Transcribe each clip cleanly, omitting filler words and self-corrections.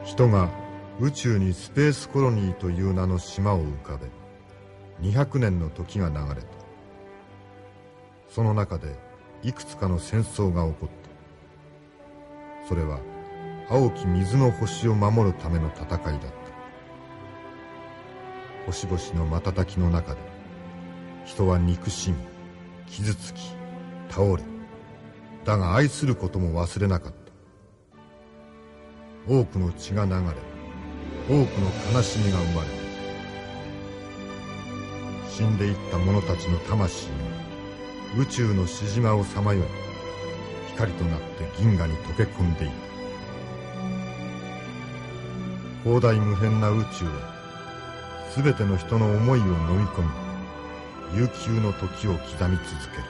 人が宇宙にスペースコロニーという名の島を浮かべ200年の時が流れた。その中でいくつかの戦争が起こった。それは青き水の星を守るための戦いだった。星々の瞬きの中で人は憎しみ、傷つき、倒れ、だが愛することも忘れなかった。多くの血が流れ、多くの悲しみが生まれた。死んでいった者たちの魂が宇宙の獅子間をさまよい、光となって銀河に溶け込んでいた。広大無辺な宇宙はすべての人の思いを飲み込み、悠久の時を刻み続ける。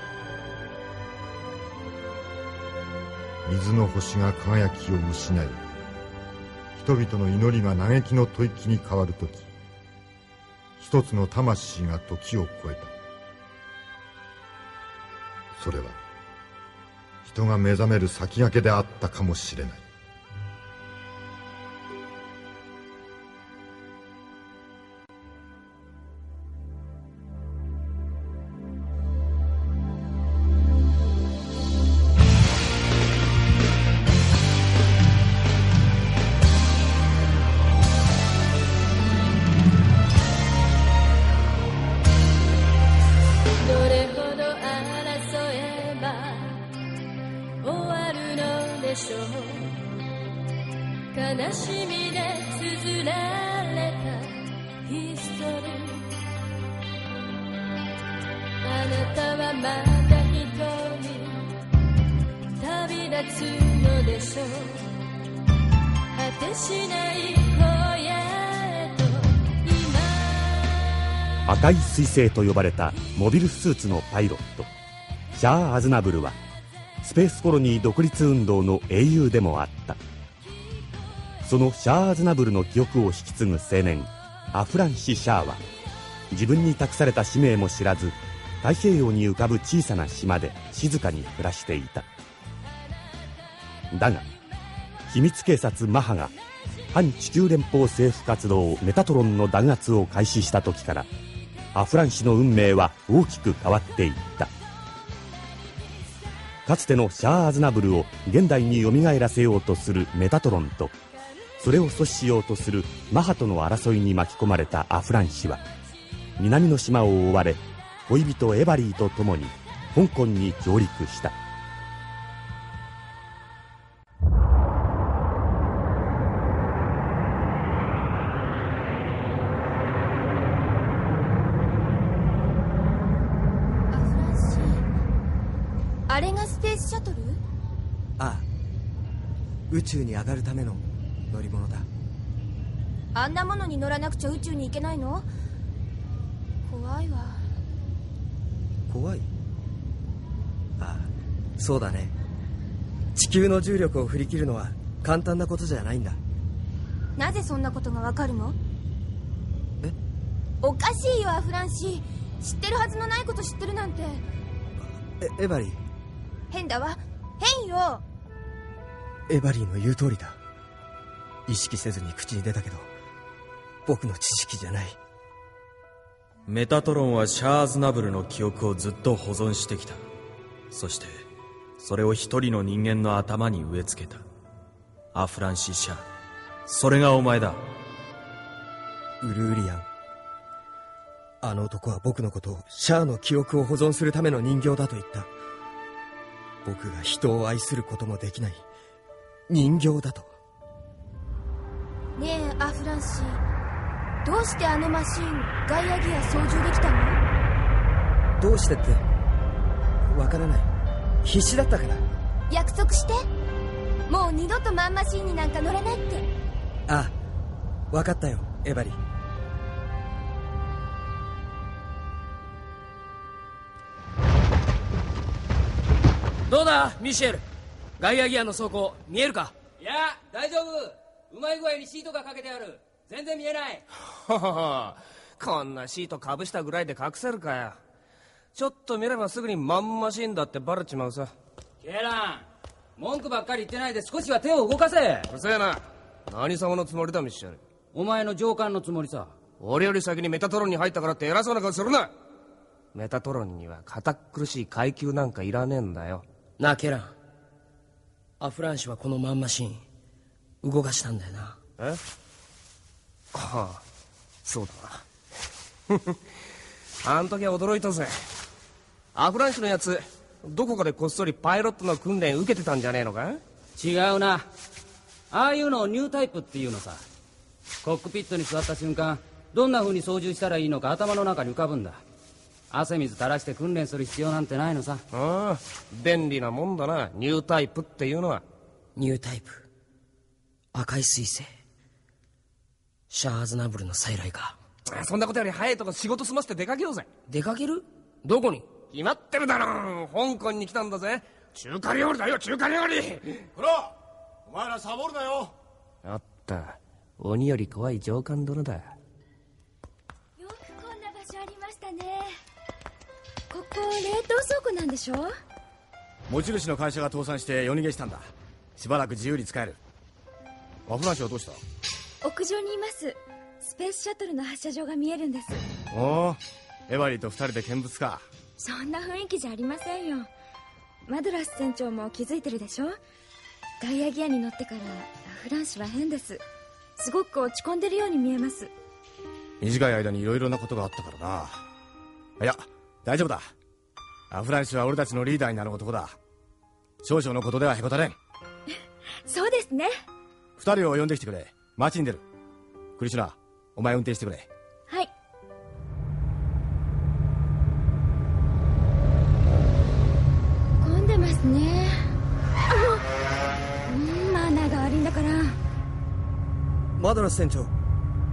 水の星が輝きを失い、人々の祈りが嘆きの吐息に変わるとき、一つの魂が時を超えた。それは人が目覚める先駆けであったかもしれない。悲しみで綴られたヒストリー。あなたはまだ一人旅立つのでしょう。果てしない荒野へと今。赤い彗星と呼ばれたモビルスーツのパイロットシャア・アズナブルはスペースコロニー独立運動の英雄でもあった。そのシャア・アズナブルの記憶を引き継ぐ青年アフランシ・シャアは自分に託された使命も知らず太平洋に浮かぶ小さな島で静かに暮らしていた。だが秘密警察マハが反地球連邦政府活動メタトロンの弾圧を開始した時からアフランシの運命は大きく変わっていった。かつてのシャア・アズナブルを現代によみがえらせようとするメタトロンとそれを阻止しようとするマハとの争いに巻き込まれたアフランシは南の島を追われ恋人エバリーと共に香港に上陸した。アフランシ、あれがスペースシャトル？ああ、宇宙に上がるための乗り物だ。あんなものに乗らなくちゃ宇宙に行けないの？怖いわ。怖い？ああ、そうだね。地球の重力を振り切るのは簡単なことじゃないんだ。なぜそんなことがわかるの？え？おかしいよアフランシ。知ってるはずのないこと知ってるなんて。エバリー。変だわ。変よ。エバリーの言う通りだ。意識せずに口に出たけど僕の知識じゃない。メタトロンはシャア・アズナブルの記憶をずっと保存してきた。そしてそれを一人の人間の頭に植え付けた。アフランシ・シャア、それがお前だ。ウルーリアン、あの男は僕のことをシャアの記憶を保存するための人形だと言った。僕が人を愛することもできない人形だと。ねえアフランシ、どうしてあのマシンガイアギア操縦できたの？どうしてってわからない。必死だったから。約束して。もう二度とマンマシンになんか乗らないって。ああ、分かったよエバリ。どうだミシェル、ガイアギアの装甲見えるか？いや大丈夫、うまい具合にシートがかけてある。全然見えない。ははは、こんなシートかぶしたぐらいで隠せるかよ。ちょっと見ればすぐにマンマシンだってバレちまうさ。ケラン、文句ばっかり言ってないで少しは手を動かせ。うるせえな。何様のつもりだミッシェル。お前の上官のつもりさ。俺より先にメタトロンに入ったからって偉そうな顔するな。メタトロンには堅苦しい階級なんかいらねえんだよ。なあケラン、アフランシはこのマンマシン動かしたんだよな。え？はあ、そうだなあん時は驚いたぜ。アフランシのやつどこかでこっそりパイロットの訓練受けてたんじゃねえのか？違うな。ああいうのをニュータイプっていうのさ。コックピットに座った瞬間、どんな風に操縦したらいいのか頭の中に浮かぶんだ。汗水垂らして訓練する必要なんてないのさ。ああ、便利なもんだな、ニュータイプっていうのは。ニュータイプ、赤い彗星、シャア・アズナブルの再来か。そんなことより早いとこ仕事済ませて出かけようぜ。出かける？どこに？決まってるだろ。香港に来たんだぜ。中華料理だよ、中華料理。ほら、お前らサボるなよ。あった、鬼より怖い上官殿だ。よくこんな場所ありましたね。ここ冷凍倉庫なんでしょ？持ち主の会社が倒産して夜逃げしたんだ。しばらく自由に使える。アフランシはどうした？屋上にいます。スペースシャトルの発射場が見えるんです。おお、エバリーと二人で見物か。そんな雰囲気じゃありませんよ。マドラス船長も気づいてるでしょ。ガイアギアに乗ってからアフランシは変です。すごく落ち込んでるように見えます。短い間にいろいろなことがあったからな。いや、大丈夫だ。アフランシは俺たちのリーダーになる男だ。少々のことではへこたれん。そうですね。二人を呼んできてくれ。街に出る。クリシュナ、お前運転してくれ。はい。混んでますね。マナーが悪いんだから。マドラス船長、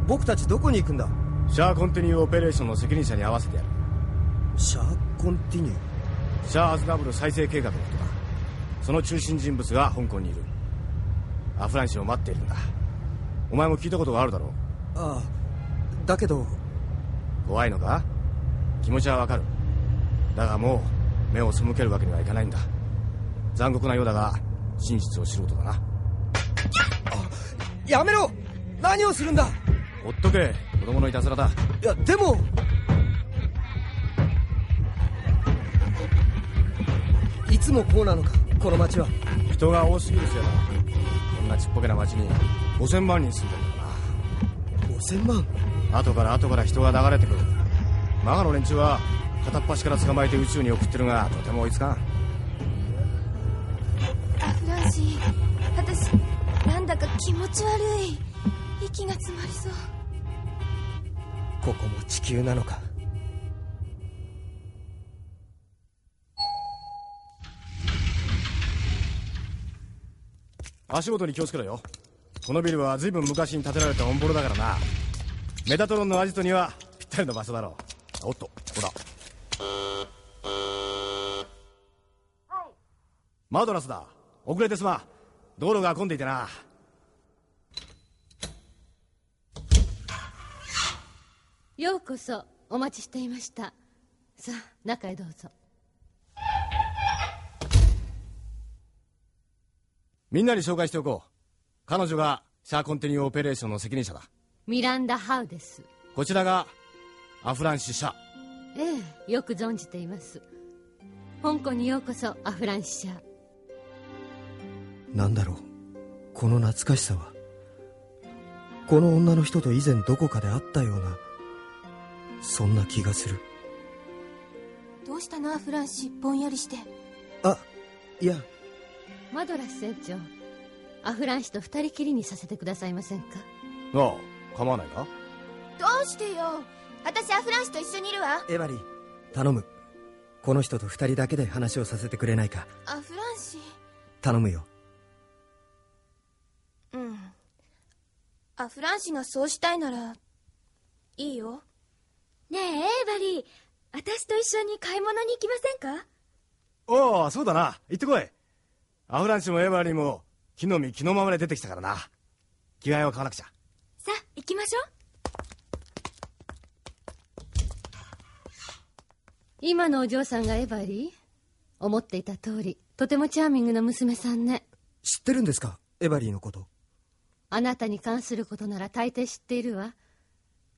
僕たちどこに行くんだ？シャアコンティニューオペレーションの責任者に会わせてやる。シャアコンティニュー？シャア・アズナブル再生計画のことだ。その中心人物が香港にいる。アフランシを待っているんだ。お前も聞いたことがあるだろう。ああ、だけど。怖いのか？気持ちはわかる。だがもう目を背けるわけにはいかないんだ。残酷なようだが真実を知ろうとだな。やめろ！何をするんだ！ほっとけ、子供のいたずらだ。いや、でも。いつもこうなのか、この町は。人が多すぎるせいだ。こんなちっぽけな町に5000万人住んでるんだな。5000万？後から人が流れてくる。マガの連中は片っ端から捕まえて宇宙に送ってるが、とても追いつかん。アフランシ、私なんだか気持ち悪い。息が詰まりそう。ここも地球なのか。足元に気をつけろよ。このビルは随分昔に建てられたオンボロだからな。メタトロンのアジトにはぴったりの場所だろう。おっと、ここだ。はい。マドラスだ。遅れてすまん。道路が混んでいてな。ようこそ。お待ちしていました。さあ、中へどうぞ。みんなに紹介しておこう。彼女がシャアコンティニューオペレーションの責任者だ。ミランダ・ハウです。こちらがアフランシ・シャ。ええ、よく存じています。香港にようこそ、アフランシシャ。なんだろう、この懐かしさは。この女の人と以前どこかで会ったような、そんな気がする。どうしたのアフランシ、ぼんやりして。あ、いや。マドラス船長、アフランシと二人きりにさせてくださいませんか？ああ、構わないか？どうしてよ。私アフランシと一緒にいるわ。エバリー、頼む。この人と二人だけで話をさせてくれないか。アフランシ。頼むよ。うん。アフランシがそうしたいならいいよ。ねえエバリー、私と一緒に買い物に行きませんか？おお、そうだな。行ってこい。アフランシもエバリーも木の実木のままで出てきたからな。着替えを買わなくちゃ。さあ行きましょう。今のお嬢さんがエバリー？思っていた通り、とてもチャーミングな娘さんね。知ってるんですか、エバリーのこと？あなたに関することなら大抵知っているわ。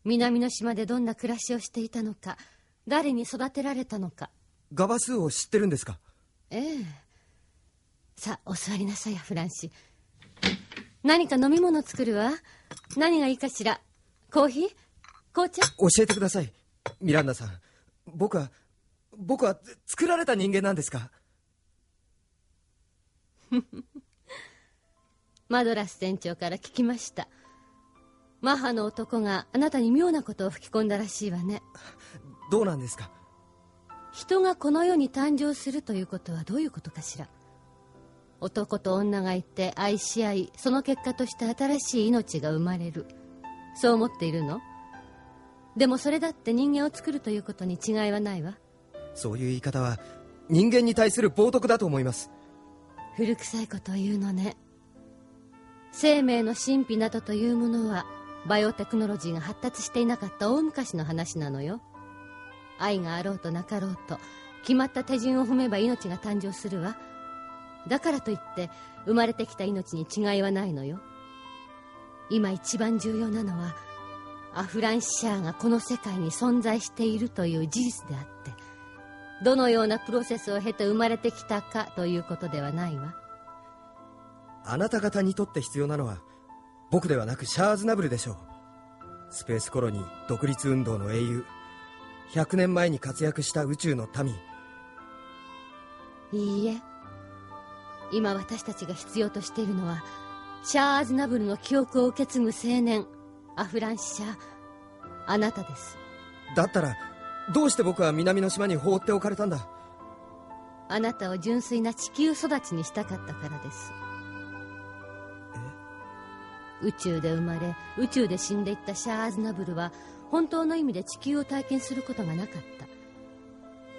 南の島でどんな暮らしをしていたのか、誰に育てられたのか。ガバスーを知ってるんですか？ええ。さあ、お座りなさい、アフランシ。何か飲み物作るわ。何がいいかしら。コーヒー？紅茶？教えてください、ミランダさん。僕は作られた人間なんですか？マドラス船長から聞きました。マハの男があなたに妙なことを吹き込んだらしいわね。どうなんですか？人がこの世に誕生するということはどういうことかしら。男と女がいて愛し合い、その結果として新しい命が生まれる。そう思っているの？でもそれだって人間を作るということに違いはないわ。そういう言い方は人間に対する冒涜だと思います。古臭いことを言うのね。生命の神秘などというものはバイオテクノロジーが発達していなかった大昔の話なのよ。愛があろうとなかろうと決まった手順を踏めば命が誕生するわ。だからといって生まれてきた命に違いはないのよ。今一番重要なのはアフランシャーがこの世界に存在しているという事実であって、どのようなプロセスを経て生まれてきたかということではないわ。あなた方にとって必要なのは僕ではなくシャア・ズナブルでしょう。スペースコロニー独立運動の英雄、100年前に活躍した宇宙の民。いいえ、今私たちが必要としているのはシャア・アズナブルの記憶を受け継ぐ青年、アフランシャー、あなたです。だったらどうして僕は南の島に放っておかれたんだ？あなたを純粋な地球育ちにしたかったからです。宇宙で生まれ宇宙で死んでいったシャア・アズナブルは本当の意味で地球を体験することがなかっ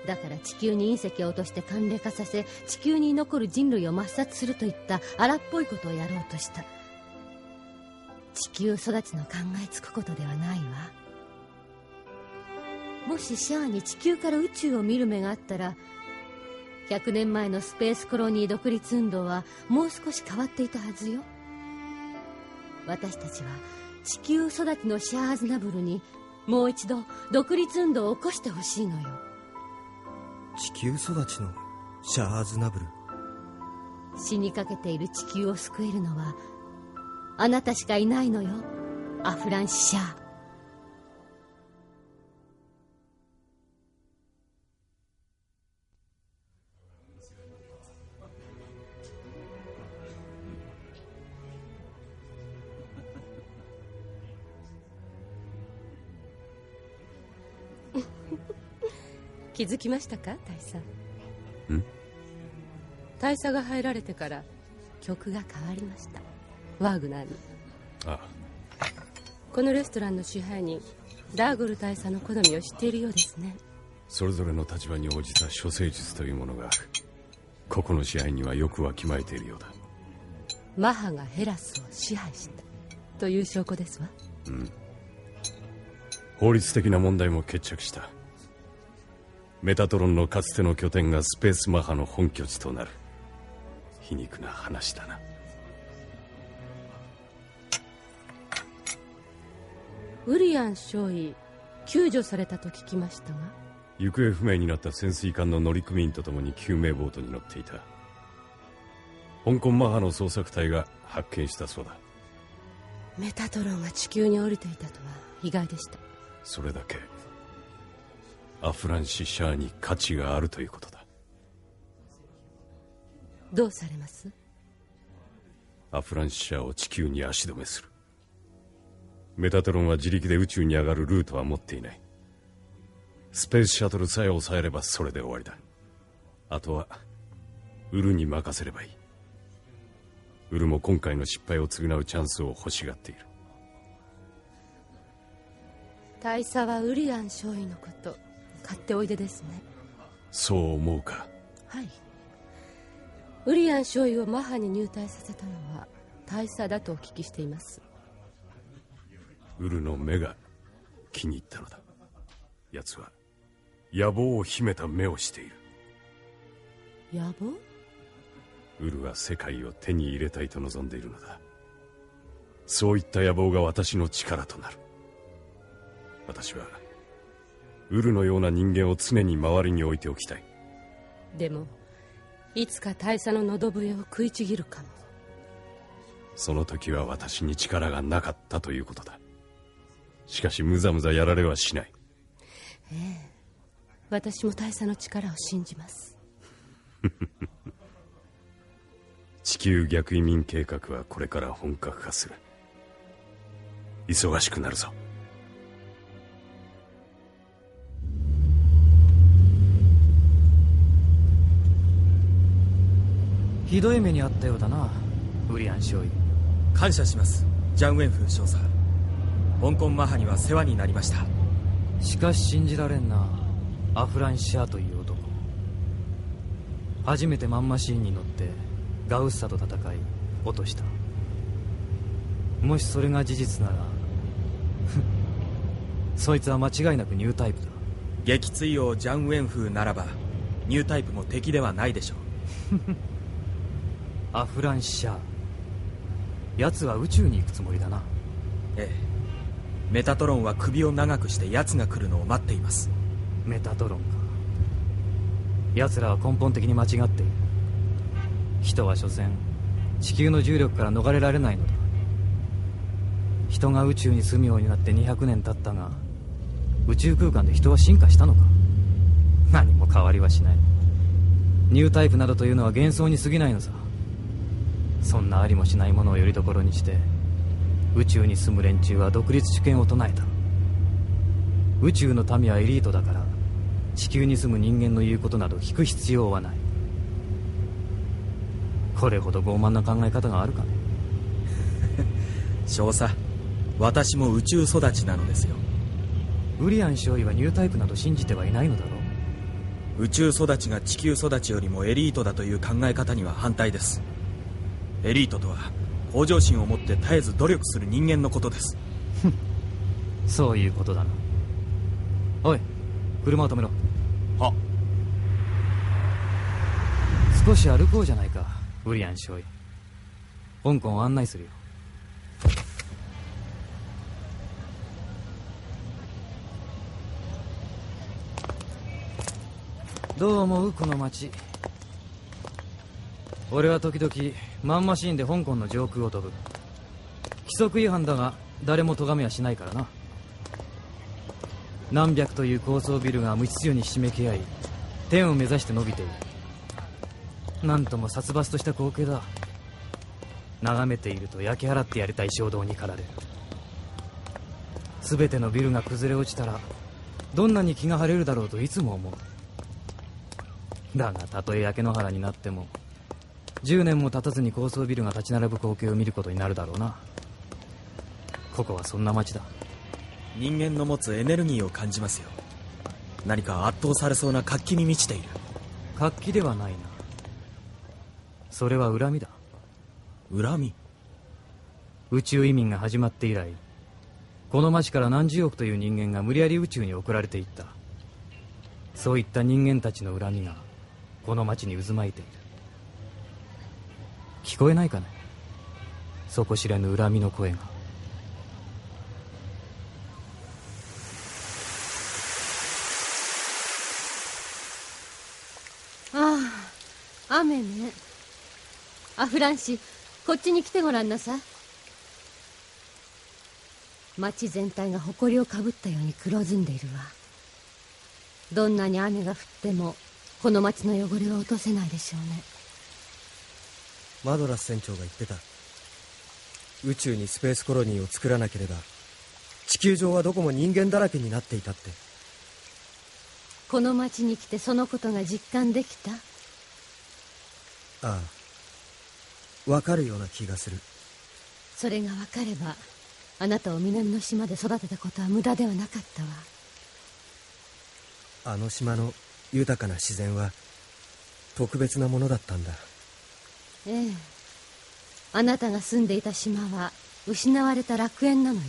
た。だから地球に隕石を落として寒冷化させ、地球に残る人類を抹殺するといった荒っぽいことをやろうとした。地球育ちの考えつくことではないわ。もしシャアに地球から宇宙を見る目があったら、100年前のスペースコロニー独立運動はもう少し変わっていたはずよ。私たちは地球育ちのシャア・アズナブルにもう一度独立運動を起こしてほしいのよ。地球育ちのシャア・アズナブル。死にかけている地球を救えるのはあなたしかいないのよ、アフランシャー。気づきましたか、大佐？大佐が入られてから曲が変わりました。ワーグナーに。ああ。このレストランの支配人ダーゴル大佐の好みを知っているようですね。それぞれの立場に応じた処世術というものが個々の支配にはよくわきまえているようだ。マハがヘラスを支配したという証拠ですわ。法律的な問題も決着した。メタトロンのかつての拠点がスペースマハの本拠地となる。皮肉な話だな。ウリアン少尉、救助されたと聞きましたが。行方不明になった潜水艦の乗組員と共に救命ボートに乗っていた。香港マハの捜索隊が発見したそうだ。メタトロンが地球に降りていたとは意外でした。それだけアフランシ・シャアに価値があるということだ。どうされます？アフランシ・シャアを地球に足止めする。メタトロンは自力で宇宙に上がるルートは持っていない。スペースシャトルさえ抑えればそれで終わりだ。あとはウルに任せればいい。ウルも今回の失敗を償うチャンスを欲しがっている。大佐はウリアン少尉のこと買っておいでですね。そう思うか？はい。ウリアン少尉をマハに入隊させたのは大佐だとお聞きしています。ウルの目が気に入ったのだ。奴は野望を秘めた目をしている。野望？ウルは世界を手に入れたいと望んでいるのだ。そういった野望が私の力となる。私はウルのような人間を常に周りに置いておきたい。でもいつか大佐の喉笛を食いちぎるかも。その時は私に力がなかったということだ。しかしむざむざやられはしない。ええ、私も大佐の力を信じます。地球逆移民計画はこれから本格化する。忙しくなるぞ。ひどい目にあったようだな、ウリアン少尉。感謝します、ジャン・ウェンフー少佐。香港マハには世話になりました。しかし信じられんな、アフランシャーという男。初めてマンマシーンに乗ってガウッサと戦い落とした。もしそれが事実ならそいつは間違いなくニュータイプだ。撃墜王ジャン・ウェンフーならばニュータイプも敵ではないでしょう。アフランシャー、奴は宇宙に行くつもりだな。ええ、メタトロンは首を長くして奴が来るのを待っています。メタトロンか。奴らは根本的に間違っている。人は所詮地球の重力から逃れられないのだ。人が宇宙に住むようになって200年経ったが、宇宙空間で人は進化したのか。何も変わりはしない。ニュータイプなどというのは幻想に過ぎないのさ。そんなありもしないものをよりどころにして宇宙に住む連中は独立主権を唱えた。宇宙の民はエリートだから地球に住む人間の言うことなど聞く必要はない。これほど傲慢な考え方があるかね。少佐、私も宇宙育ちなのですよ。ウリアン少尉はニュータイプなど信じてはいないのだろう。宇宙育ちが地球育ちよりもエリートだという考え方には反対です。エリートとは向上心を持って絶えず努力する人間のことです。そういうことだな。おい、車を止めろ。は。少し歩こうじゃないか、ウリアン少尉。香港を案内するよ。どう思うこの街。俺は時々マンマシーンで香港の上空を飛ぶ。規則違反だが誰も咎めはしないからな。何百という高層ビルが無秩序にひしめき合い天を目指して伸びている。なんとも殺伐とした光景だ。眺めていると焼き払ってやりたい衝動に駆られる。全てのビルが崩れ落ちたらどんなに気が晴れるだろうといつも思う。だがたとえ焼け野原になっても10年も経たずに高層ビルが立ち並ぶ光景を見ることになるだろうな。ここはそんな街だ。人間の持つエネルギーを感じますよ。何か圧倒されそうな活気に満ちている。活気ではないな。それは恨みだ。恨み？宇宙移民が始まって以来、この街から何十億という人間が無理やり宇宙に送られていった。そういった人間たちの恨みがこの街に渦巻いている。聞こえないかね、底知れぬ恨みの声が。ああ、雨ね。アフランシ、こっちに来てごらんなさい。街全体が埃をかぶったように黒ずんでいるわ。どんなに雨が降ってもこの街の汚れは落とせないでしょうね。マドラス船長が言ってた。宇宙にスペースコロニーを作らなければ地球上はどこも人間だらけになっていたって。この街に来てそのことが実感できた？ああ、わかるような気がする。それがわかればあなたを南の島で育てたことは無駄ではなかったわ。あの島の豊かな自然は特別なものだったんだ。ええ、あなたが住んでいた島は失われた楽園なのよ。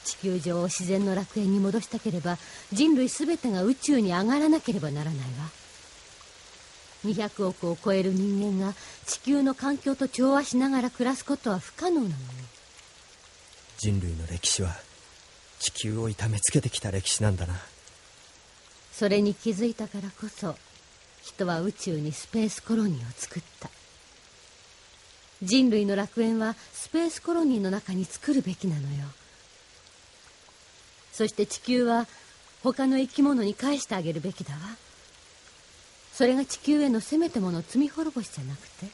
地球上を自然の楽園に戻したければ人類すべてが宇宙に上がらなければならないわ。200億を超える人間が地球の環境と調和しながら暮らすことは不可能なのよ。人類の歴史は地球を痛めつけてきた歴史なんだな。それに気づいたからこそ人は宇宙にスペースコロニーを作った。人類の楽園はスペースコロニーの中に作るべきなのよ。そして地球は他の生き物に返してあげるべきだわ。それが地球へのせめてもの罪滅ぼしじゃなくて。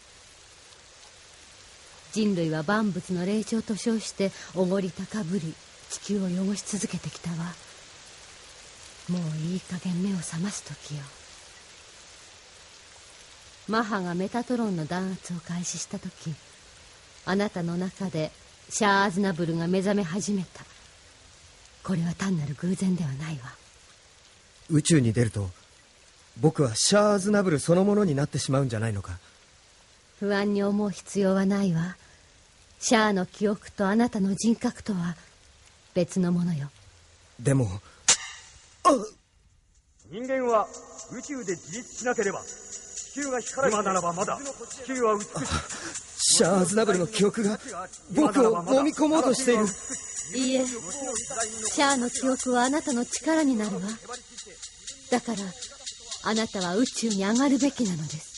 人類は万物の霊長と称しておごり高ぶり地球を汚し続けてきたわ。もういい加減目を覚ます時よ。マハがメタトロンの弾圧を開始した時、あなたの中でシャア・アズナブルが目覚め始めた。これは単なる偶然ではないわ。宇宙に出ると僕はシャア・アズナブルそのものになってしまうんじゃないのか。不安に思う必要はないわ。シャアの記憶とあなたの人格とは別のものよ。でも人間は宇宙で自立しなければ地球が光る。今ならばまだ地球は美しい。シャア・アズナブルの記憶が僕を飲み込もうとしている。いいえ、シャアの記憶はあなたの力になるわ。だからあなたは宇宙に上がるべきなのです。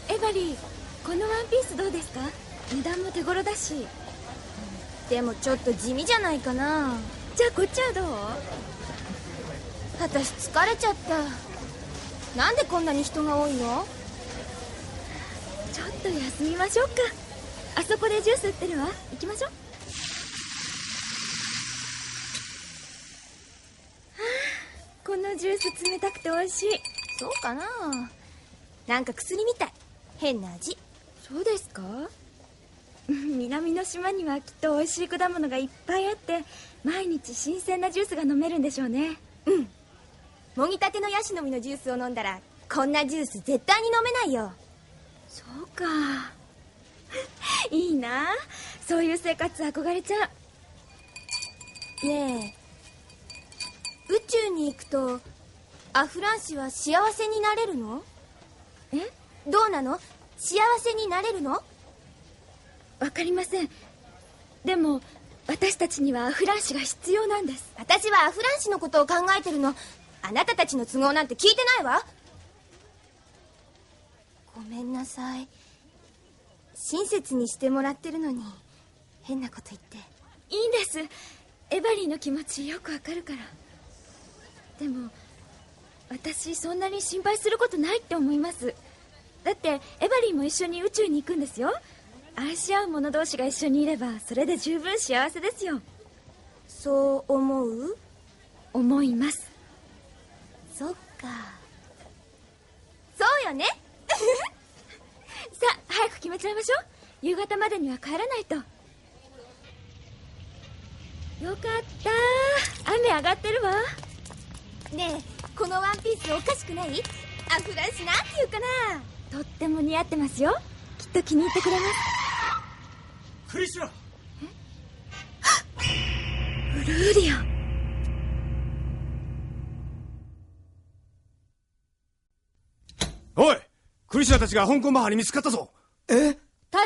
エバリー、このワンピースどうですか？値段も手頃だし。でもちょっと地味じゃないかな。じゃあこっちはどう？私疲れちゃった。なんでこんなに人が多いの？ちょっと休みましょうか。あそこでジュース売ってるわ。行きましょう。このジュース冷たくて美味しい。そうかな。なんか薬みたい。変な味。そうですか？南の島にはきっと美味しい果物がいっぱいあって毎日新鮮なジュースが飲めるんでしょうね。うん。もぎたてのヤシの実のジュースを飲んだらこんなジュース絶対に飲めないよ。そうか。いいな。そういう生活憧れちゃう。ねえ、宇宙に行くとアフランシは幸せになれるの？え？どうなの？幸せになれるの？わかりません。でも私たちにはアフランシが必要なんです。私はアフランシのことを考えてるの。あなたたちの都合なんて聞いてないわ。ごめんなさい。親切にしてもらってるのに変なこと言って。いいんです。エバリーの気持ちよくわかるから。でも私そんなに心配することないって思います。だってエバリーも一緒に宇宙に行くんですよ。愛し合う者同士が一緒にいればそれで十分幸せですよ。そう思う？思います。そっか。そうよね。さあ早く決めちゃいましょう。夕方までには帰らないと。よかった。雨上がってるわ。ねえ、このワンピースおかしくない？アフランシなんて言うかな。とっても似合ってますよ。きっと気に入ってくれます。クリシュラ。ウルーリアン。おい、クリシュラたちが香港マハに見つかったぞ。逮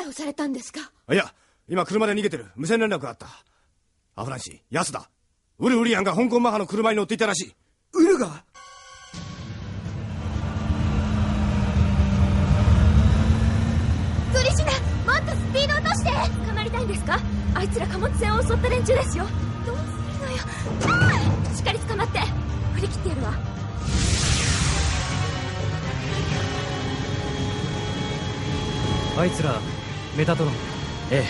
捕されたんですか？いや、今車で逃げてる。無線連絡があった。アフランシ、ヤスだ。ウルリアンが香港マハの車に乗っていたらしい。ウルが？クリシュナ、もっとスピード落として。捕まりたいんですか？あいつら貨物船を襲った連中ですよ。どうするのよ。しっかり捕まって。振り切ってやるわ。あいつらメタトロン？ええ、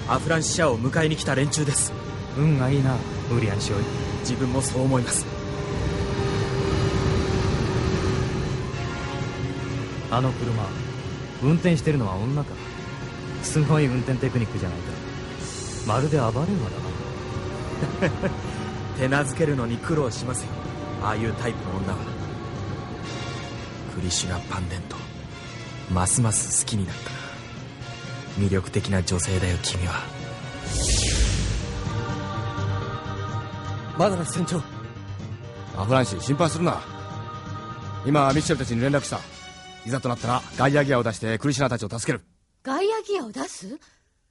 アフランシアを迎えに来た連中です。運がいいな、ウリアン少尉。自分もそう思います。あの車運転してるのは女か。すごい運転テクニックじゃないか。まるで暴れ馬だな。手なずけるのに苦労しますよ、ああいうタイプの女は。クリシュナ・パンデント、ますます好きになったな。魅力的な女性だよ君は。まだだ船長。アフランシ、心配するな。今ミッシェルたちに連絡した。いざとなったらガイアギアを出してクリシュナたちを助ける。ガイアギアを出す？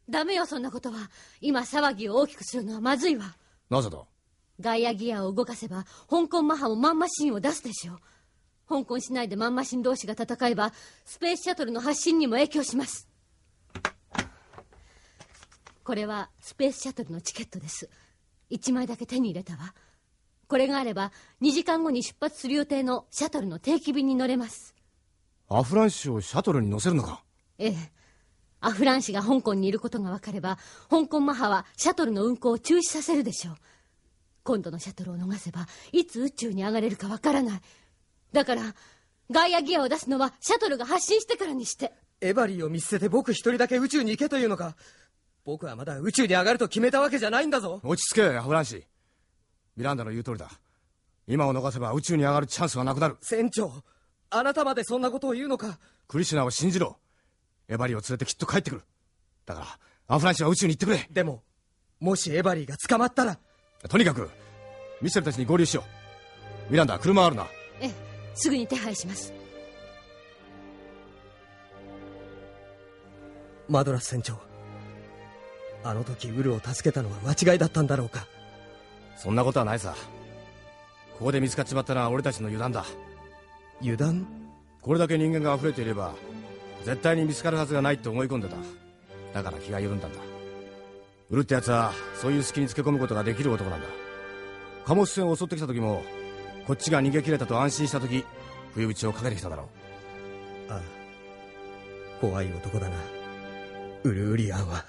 ダメよ、そんなことは。今騒ぎを大きくするのはまずいわ。なぜだ？ガイアギアを動かせば香港マハもマンマシンを出すでしょう。香港市内でマンマシン同士が戦えばスペースシャトルの発進にも影響します。これはスペースシャトルのチケットです。1枚だけ手に入れたわ。これがあれば2時間後に出発する予定のシャトルの定期便に乗れます。アフランシュをシャトルに乗せるのか？ええ。アフランシュが香港にいることが分かれば香港マハはシャトルの運行を中止させるでしょう。今度のシャトルを逃せばいつ宇宙に上がれるか分からない。だからガイアギアを出すのはシャトルが発進してからにして。エバリーを見捨てて僕一人だけ宇宙に行けというのか？僕はまだ宇宙に上がると決めたわけじゃないんだぞ。落ち着けアフランシュ。ミランダの言う通りだ。今を逃せば宇宙に上がるチャンスはなくなる。船長、あなたまでそんなことを言うのか？クリシュナを信じろ。エバリーを連れてきっと帰ってくる。だからアフランシュは宇宙に行ってくれ。でももしエバリーが捕まったら。とにかくミシェルたちに合流しよう。ミランダ、車あるな。ええ、すぐに手配します。マドラス船長、あの時ウルを助けたのは間違いだったんだろうか？そんなことはないさ。ここで見つかっちまったのは俺たちの油断だ。油断？これだけ人間が溢れていれば絶対に見つかるはずがないって思い込んでた。だから気が緩んだんだ。ウルってやつはそういう隙につけ込むことができる男なんだ。貨物船を襲ってきた時もこっちが逃げ切れたと安心した時不意打ちをかけてきただろう。ああ、怖い男だなウルウリアンは。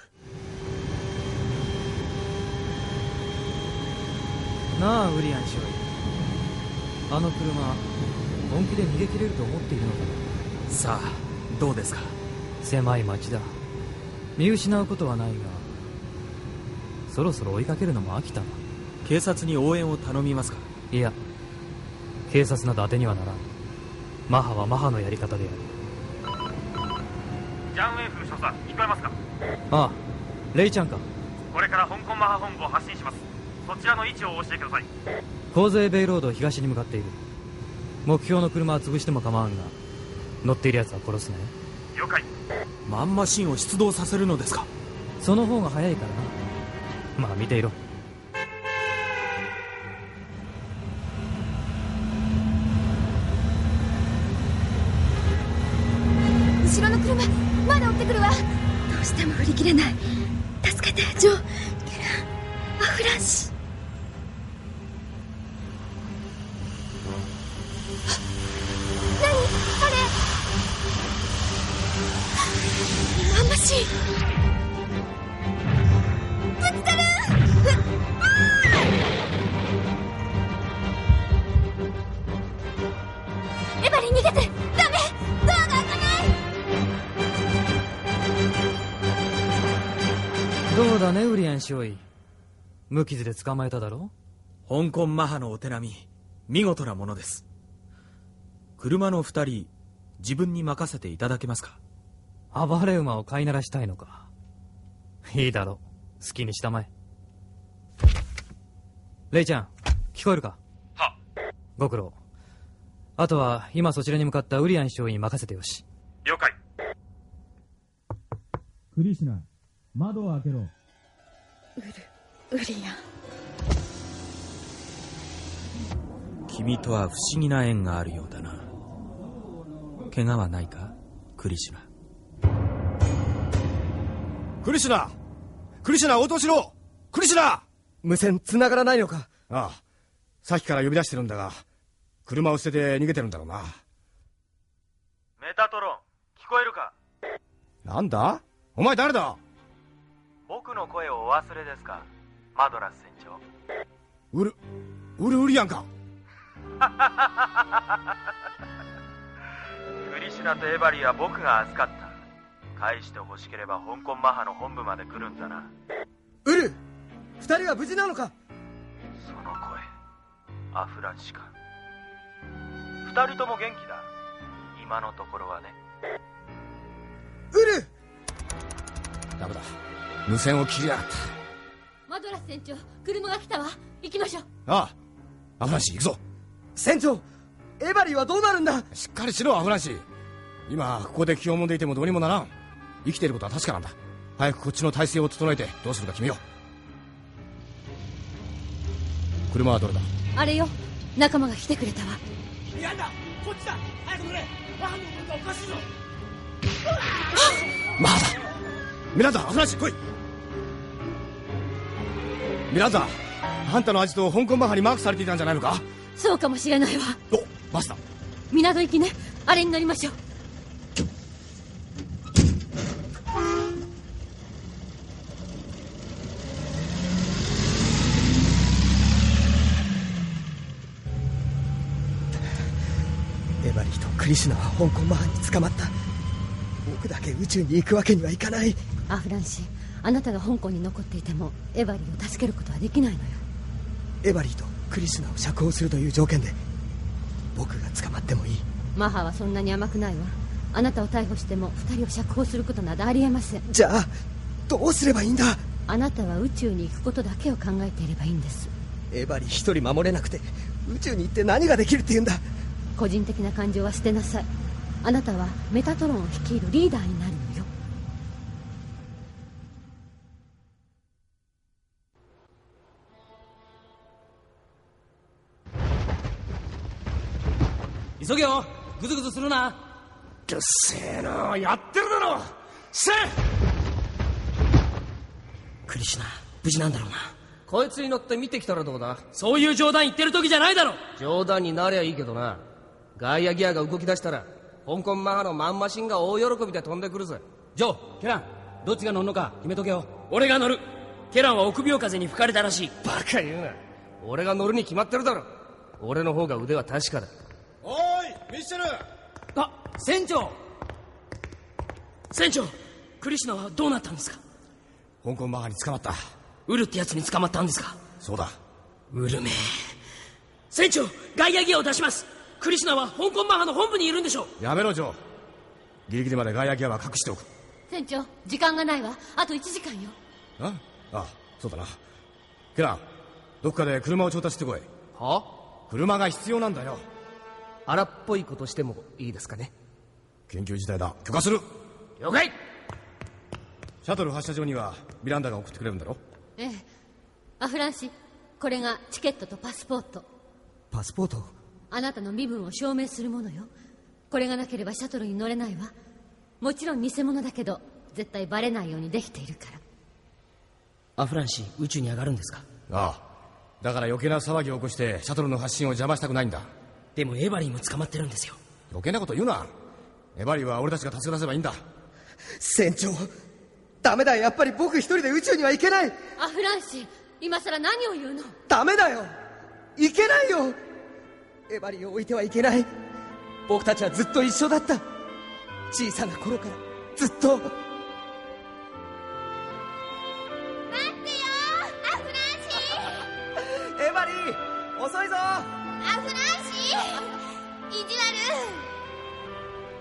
なあウリアン少尉、あの車本気で逃げ切れると思っているのかな？さあどうですか？狭い町だ。見失うことはないがそろそろ追いかけるのも飽きたわ。警察に応援を頼みますか？いや、警察など当てにはならん。マハはマハのやり方でやる。ジャンウェイフ所作聞こえますか？ああ、レイちゃんか。これから香港マハ本部を発信します。そちらの位置を教えてください。コーズウェイベイロード東に向かっている。目標の車は潰しても構わんが乗っている奴は殺すね。了解。マンマシンを出動させるのですか？その方が早いからな。まあ見ていろ。後ろの車まだ追ってくるわ。どうしても振り切れない。助けてジョー、ケラン、アフランシ。何あれ？マンマシンぶつかる。エバリン逃げて。ダメ、ドアが開かない。どうだねウリアン少尉、無傷で捕まえただろ？香港マハのお手並み見事なものです。車の2人自分に任せていただけますか？暴れ馬を飼いならしたいのか？いいだろう、好きにしたまえ。レイちゃん聞こえるか？はご苦労。あとは今そちらに向かったウリアン少尉に任せてよし。了解。クリシュナ、窓を開けろ。ウリアン。君とは不思議な縁があるようだな。怪我はないかクリシュナ？クリシュナ、クリシュナ応答しろ。クリシュナ。無線繋がらないのか？ああ、さっきから呼び出してるんだが車を捨てて逃げてるんだろうな。メタトロン聞こえるか？なんだお前誰だ？僕の声をお忘れですかマドラス船長？ウルリアンか？クリシュナとエバリーは僕が預かった。返してほしければ香港マハの本部まで来るんだな。ウル、二人は無事なのか？その声アフランシか。二人とも元気だ今のところはね。ウル。ダメだ、無線を切りやがった。マドラス船長、車が来たわ。行きましょう。ああ、アフランシ行くぞ。船長、エバリーはどうなるんだ。しっかりしろアフランシー。今ここで気をもんでいてもどうにもならん。生きていることは確かなんだ。早くこっちの体勢を整えてどうするか決めよう。車はどれだ。あれよ、仲間が来てくれたわ。やんだ、こっちだ、早く乗れ。マハのことがおかしいぞ。マハだ。ミランダ、アフランシー来い。ミランダ、あんたのアジト香港マハにマークされていたんじゃないのか。そうかもしれないわ。お、バスだ。港行きね、あれに乗りましょう。エバリーとクリシュナは香港マハに捕まった。僕だけ宇宙に行くわけにはいかない。アフランシー、あなたが香港に残っていてもエバリーを助けることはできないのよ。エバリーとクリシュナを釈放するという条件で僕が捕まってもいい。マハはそんなに甘くないわ。あなたを逮捕しても2人を釈放することなどありえません。じゃあどうすればいいんだ。あなたは宇宙に行くことだけを考えていればいいんです。エバリー一人守れなくて宇宙に行って何ができるって言うんだ。個人的な感情は捨てなさい。あなたはメタトロンを率いるリーダーになるのよ。急げよ、グズグズするな。うっせえな、やってるだろ。せクリシュナ、無事なんだろうな。こいつに乗って見てきたらどうだ。そういう冗談言ってる時じゃないだろ。冗談になりゃいいけどな。ガイアギアが動き出したら香港マハのマンマシンが大喜びで飛んでくるぜ。ジョー、ケラン、どっちが乗るのか決めとけよ。俺が乗る。ケランは臆病風に吹かれたらしい。バカ言うな。俺が乗るに決まってるだろ。俺の方が腕は確かだ。おーい、ミッシェル。あ、船長。船長、クリシュナはどうなったんですか。香港マハに捕まった。ウルってやつに捕まったんですか。そうだ。ウルめ。船長、ガイアギアを出します。クリシュナは香港マハの本部にいるんでしょう。やめろジョー。ギリギリまでガイアギアは隠しておく。船長、時間がないわ。あと1時間よ。あ、そうだな。ケラン、どっかで車を調達してこい。は？車が必要なんだよ。荒っぽいことしてもいいですかね。緊急事態だ、許可する。了解。シャトル発射場にはミランダが送ってくれるんだろ。ええ。アフランシ、これがチケットとパスポート。パスポート？あなたの身分を証明するものよ。これがなければシャトルに乗れないわ。もちろん偽物だけど絶対バレないようにできているから。アフランシー、宇宙に上がるんですか。ああ、だから余計な騒ぎを起こしてシャトルの発信を邪魔したくないんだ。でもエバリーも捕まってるんですよ。余計なこと言うな。エバリーは俺たちが助け出せばいいんだ。船長、ダメだよ。やっぱり僕一人で宇宙には行けない。アフランシ、今さら何を言うの。ダメだよ、行けないよ。エバリーを置いてはいけない。僕たちはずっと一緒だった。小さな頃からずっと。待ってよ、アフランシー。エバリー、遅いぞ。アフランシー、意地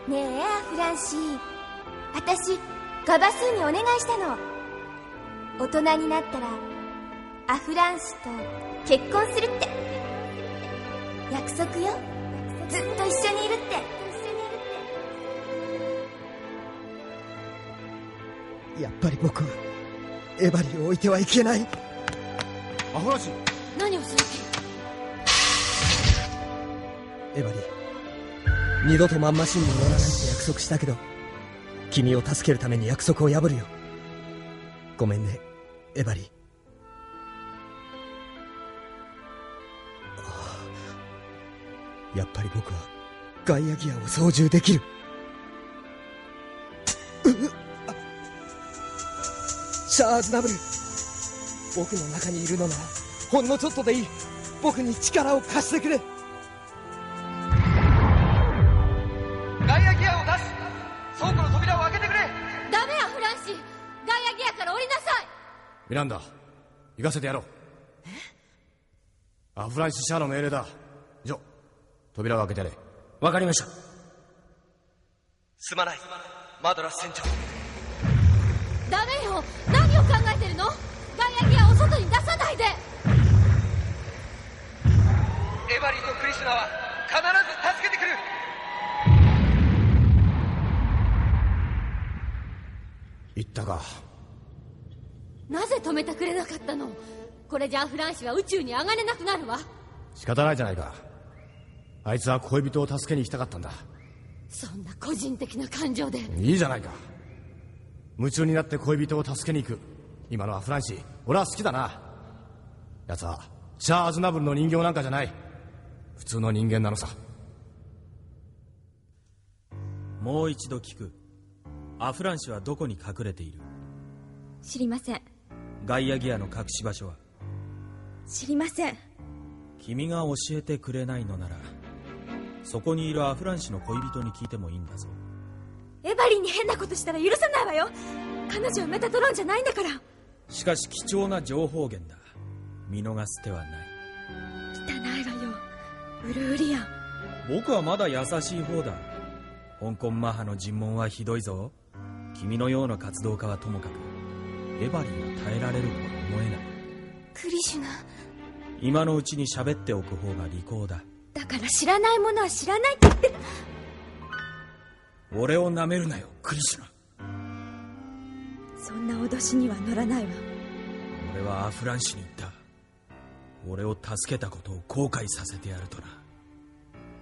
悪。ねえアフランシー、私ガバスーにお願いしたの。大人になったらアフランシと結婚するって約束よ。ずっと一緒にいるって。やっぱり僕はエバリーを置いてはいけない。アフランシー、何をする気？エバリー、二度とマンマシンに乗らないって約束したけど君を助けるために約束を破るよ。ごめんねエバリー。やっぱり僕はガイアギアを操縦できる。シャーズナブル、僕の中にいるのならほんのちょっとでいい。僕に力を貸してくれ。ガイアギアを出す。倉庫の扉を開けてくれ。ダメアフランシ、ガイアギアから降りなさい。ミランダ、行かせてやろう。アフランシ・シャーの命令だ。以上、扉を開けてやれ。わかりました。すまない、マドラス船長。ダメよ、何を考えてるの。ガイアギアを外に出さないで。エバリーとクリシュナは助けてくる。言ったか。なぜ止めてくれなかったの？これじゃアフランシは宇宙に上がれなくなるわ。仕方ないじゃないか。あいつは恋人を助けに行きたかったんだ。そんな個人的な感情で。いいじゃないか。夢中になって恋人を助けに行く今のアフランシ、俺は好きだな。奴はシャア・アズナブルの人形なんかじゃない。普通の人間なのさ。もう一度聞く。アフランシはどこに隠れている？知りません。ガイアギアの隠し場所は？知りません。君が教えてくれないのなら、そこにいるアフランシの恋人に聞いてもいいんだぞ。エバリンに変なことしたら許さないわよ。彼女はメタトロンじゃないんだから。しかし貴重な情報源だ。見逃す手はない。汚いわよ、ウルーリアン。僕はまだ優しい方だ。香港マハの尋問はひどいぞ。君のような活動家はともかく、エバリンを耐えられるとは思えない。クリシュナ。今のうちに喋っておく方が利口だ。だから知らないものは知らないって言って。俺を舐めるなよ、クリシュナ。そんな脅しには乗らないわ。俺はアフランシに言った。俺を助けたことを後悔させてやるとな。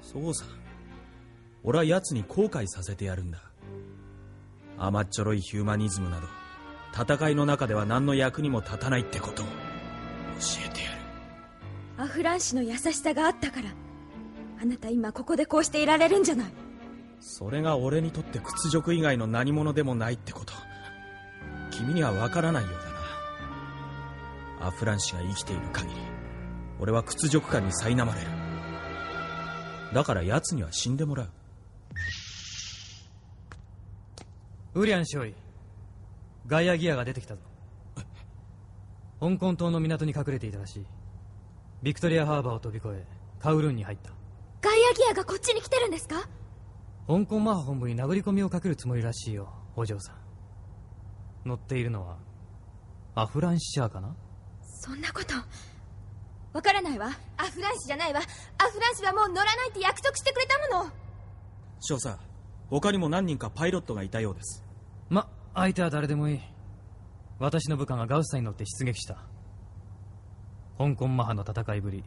そうさ、俺は奴に後悔させてやるんだ。甘っちょろいヒューマニズムなど戦いの中では何の役にも立たないってことを教えてやる。アフランシの優しさがあったから、あなた今ここでこうしていられるんじゃない。それが俺にとって屈辱以外の何者でもないってこと、君には分からないようだな。アフランシが生きている限り、俺は屈辱感に苛まれる。だから奴には死んでもらう。ウリアン少尉、ガイアギアが出てきたぞ。香港島の港に隠れていたらしい。ビクトリアハーバーを飛び越えカウルーンに入った。ガイアギアがこっちに来てるんですか？香港マハ本部に殴り込みをかけるつもりらしいよ、お嬢さん。乗っているのはアフランシシャーかな？そんなことわからないわ。アフランシじゃないわ。アフランシはもう乗らないって約束してくれたもの。少佐、他にも何人かパイロットがいたようです。相手は誰でもいい。私の部下がガウスタに乗って出撃した。香港マハの戦いぶり、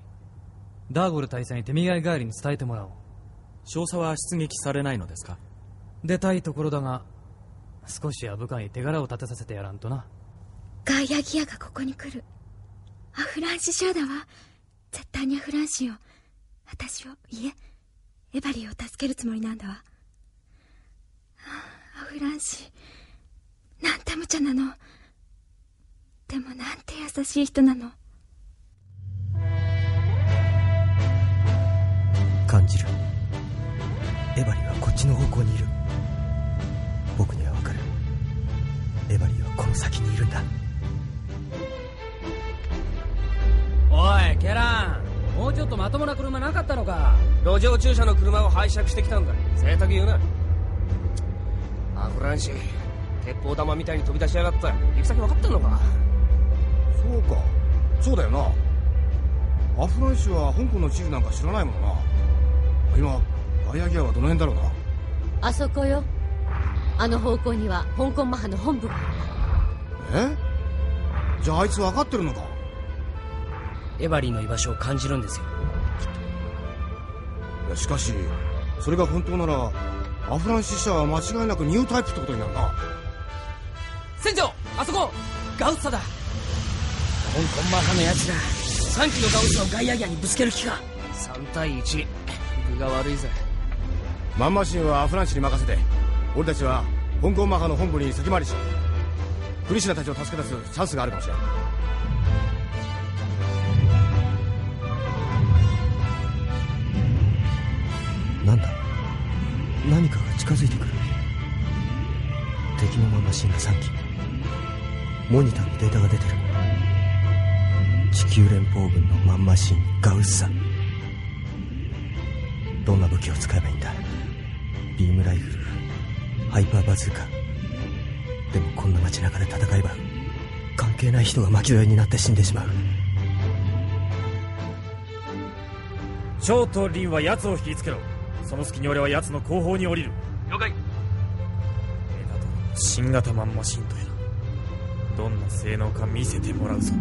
ダーゴル大佐に手土産代わりに伝えてもらおう。少佐は出撃されないのですか？出たいところだが、少しは部下に手柄を立てさせてやらんとな。ガイアギアがここに来る。アフランシシャーだわ。絶対にアフランシを、私を、いえエバリーを助けるつもりなんだわ。アフランシ、なんて無茶なの。でもなんて優しい人なの。感じる。エバリーはこっちの方向にいる。僕にはわかる。エバリーはこの先にいるんだ。おいケラン、もうちょっとまともな車なかったのか？路上駐車の車を拝借してきたんだ。贅沢言うな。アフランシ、鉄砲玉みたいに飛び出しやがった。行き先分かってんのか？そうか、そうだよな。アフランシは香港の地図なんか知らないもんな。今ガイアギアはどの辺だろうな。あそこよ。あの方向には香港マハの本部が。じゃああいつ分かってるのか？エバリーの居場所を感じるんですよ。いやしかしそれが本当ならアフランシ社は間違いなくニュータイプってことになるな。船長、あそこガウッサだ。香港マハのやつら3機のガウッサをガイアギアにぶつける気か。3対1、具が悪いぜ。マンマシンはアフランシに任せて、俺たちは香港マハの本部に先回りしよう。クリシナたちを助け出すチャンスがあるかもしれない。なんだ、何かが近づいてくる。敵のマンマシンが3機。モニターにデータが出てる。地球連邦軍のマンマシンガウッサ。どんな武器を使えばいいんだ？ビームライフル、ハイパーバズーカ。でもこんな街中で戦えば関係ない人が巻き添えになって死んでしまう。チョウとリンは奴を引きつけろ。その隙に俺は奴の後方に降りる。了解。メタトロンの新型マンマシンとやら、どんな性能か見せてもらうぞ。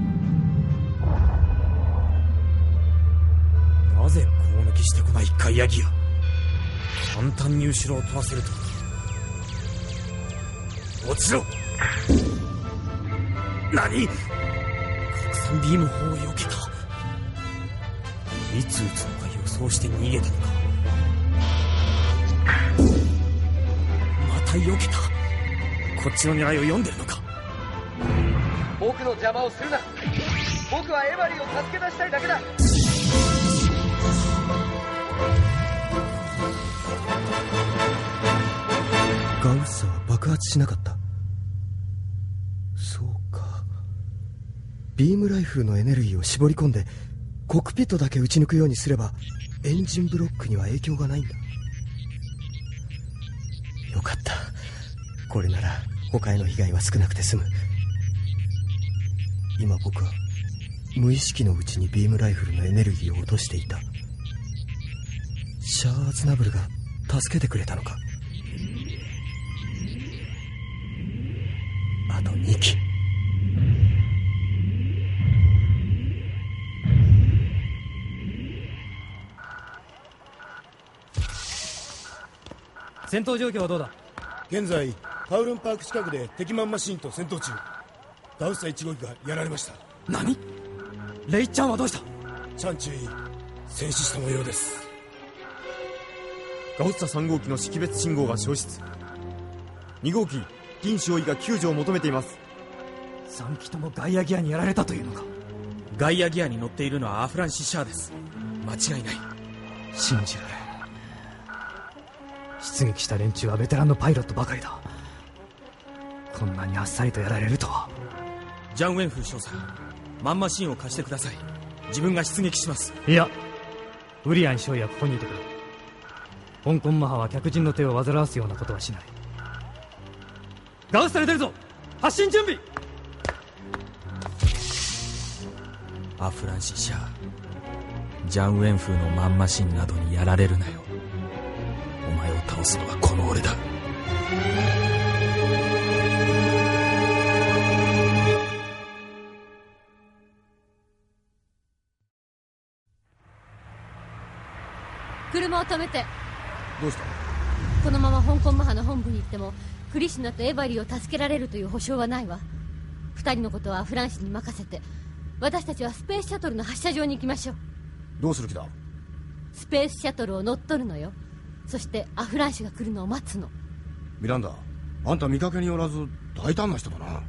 なぜ攻撃してこないかヤギや。簡単に後ろを取らせると落ちろ。何？拡散ビーム砲を避けた。いつ撃つのか予想して逃げたのか。また避けた。こっちの狙いを読んでるのか。僕の邪魔をするな。僕はエバリーを助け出したいだけだ。ガウッサは爆発しなかった。そうか。ビームライフルのエネルギーを絞り込んでコックピットだけ撃ち抜くようにすればエンジンブロックには影響がないんだ。よかった。これなら他への被害は少なくて済む。今僕は無意識のうちにビームライフルのエネルギーを落としていた。シャア・アズナブルが助けてくれたのか。あと2機。戦闘状況はどうだ？現在カウルンパーク近くで敵マンマシーンと戦闘中。ガウッサ1号機がやられました。何？レイちゃんはどうした？チャンチュイ静止した模様です。ガウッサ3号機の識別信号が消失。2号機銀少尉が救助を求めています。3機ともガイアギアにやられたというのか。ガイアギアに乗っているのはアフランシ・シャアです。間違いない。信じられん。出撃した連中はベテランのパイロットばかりだ。こんなにあっさりとやられるとは。ジャン・ウェンフー少佐、マンマシンを貸してください。自分が出撃します。いや、ウリアン少尉はここにいてくれ。香港マハは客人の手を煩わすようなことはしない。ガウッサで出るぞ。発進準備。アフランシ・シャア、ジャン・ウェンフーのマンマシンなどにやられるなよ。お前を倒すのはこの俺だ。車を止めて。どうした？このまま香港マハの本部に行ってもクリシュナとエバリーを助けられるという保証はないわ。2人のことはフランシに任せて、私たちはスペースシャトルの発射場に行きましょう。どうする気だ？スペースシャトルを乗っ取るのよ。そしてアフランシが来るのを待つの。ミランダ、あんた見かけによらず大胆な人だな。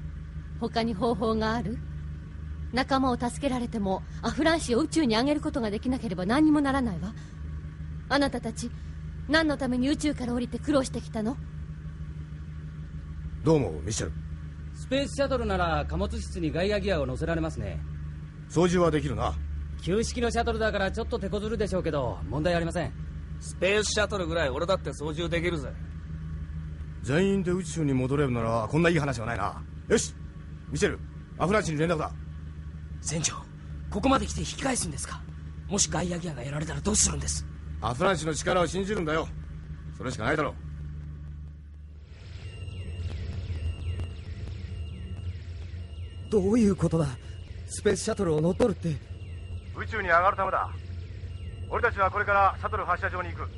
他に方法がある？仲間を助けられてもアフランシを宇宙に上げることができなければ何にもならないわ。あなたたち何のために宇宙から降りて苦労してきたの？どうもミシェル。スペースシャトルなら貨物室にガイアギアを乗せられますね。操縦はできるな。旧式のシャトルだからちょっと手こずるでしょうけど問題ありません。スペースシャトルぐらい俺だって操縦できるぜ。全員で宇宙に戻れるならこんないい話はないな。よしミシェル、アフランシに連絡だ。船長、ここまで来て引き返すんですか？もしガイアギアがやられたらどうするんです？アフランシの力を信じるんだよ。それしかないだろう。どういうことだ？スペースシャトルを乗っ取るって。宇宙に上がるためだ。俺たちはこれからシャトル発射場に行く。